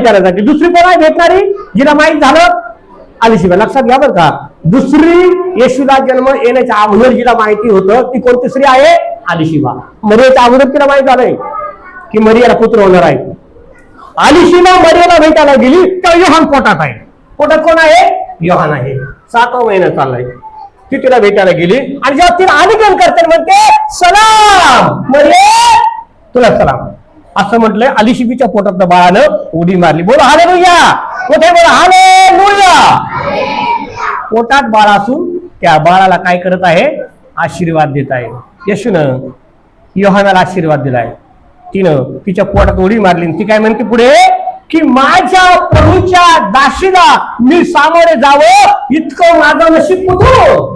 करायसाठी. दुसरी कोण आहे भेटणारी जिला माहित झालं? अलीशिबा. लक्षात घ्या बरं का, दुसरी येशूला जन्म येण्याच्या अगोदर जिला माहिती होतं ती कोणती स्त्री आहे? अलीशिबा. मरियाच्या अगोदर तिला माहित झालंय की मरियाला पुत्र होणार आहे. अलीशिबा मरियाला भेटायला गेली तर योहान पोटात आहे. पोटात कोण आहे? योहान आहे. 7वा महिना चाललाय. ती तिला भेटायला गेली आणि जेव्हा तिला आलिंगन करते म्हणते सलाम मरिया, तुला सलाम असं म्हटलंय. अलीशिबीच्या पोटात बाळानं उडी मारली. बोला हालेलुया. कुठे बोला हालेलुया. पोटात बाळ असून त्या बाळाला काय करत आहे? आशीर्वाद देत आहे. येशूनं योहानाला आशीर्वाद दिलाय. तिनं तिच्या पोटात उडी मारली. ती काय म्हणते पुढे की माझ्या प्रभूच्या दाशीला मी सामोरे जावं इतकं माझं नशीब कुठं?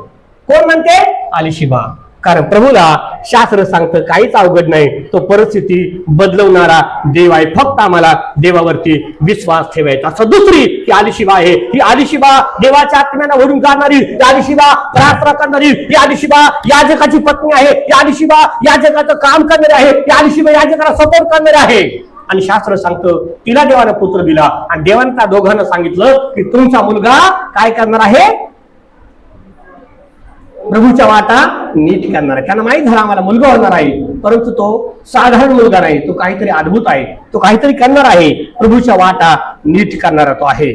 कोण म्हणते? अलीशिबा. कारण प्रभूला शास्त्र सांगतं काहीच अवघड नाही. तो परिस्थिती बदलवणारा देव आहे. फक्त आम्हाला देवावरती विश्वास ठेवायचा. असं दुसरी ही अलीशिबा आहे. ही अलीशिबा देवाच्या आत्म्याला ओढून जाणारी, ही अलीशिबा प्रार्थना करणारी, ही अलीशिबा याजकाची पत्नी आहे. ही अलीशिबा याजकाचं काम करणारी आहे. ही अलीशिबा याजकाला सपोर्ट करणारी आहे. आणि शास्त्र सांगतं तिला देवानं पुत्र दिला आणि देवानं त्या दोघांना सांगितलं की तुमचा मुलगा काय करणार आहे? प्रभूच्या वाटा नीट करणार आहे. त्यांना माहित झाला आम्हाला मुलगा होणार आहे, परंतु तो साधारण मुलगा नाही, तो काहीतरी अद्भुत आहे, तो काहीतरी करणार आहे. प्रभूच्या वाटा नीट करणारा तो आहे.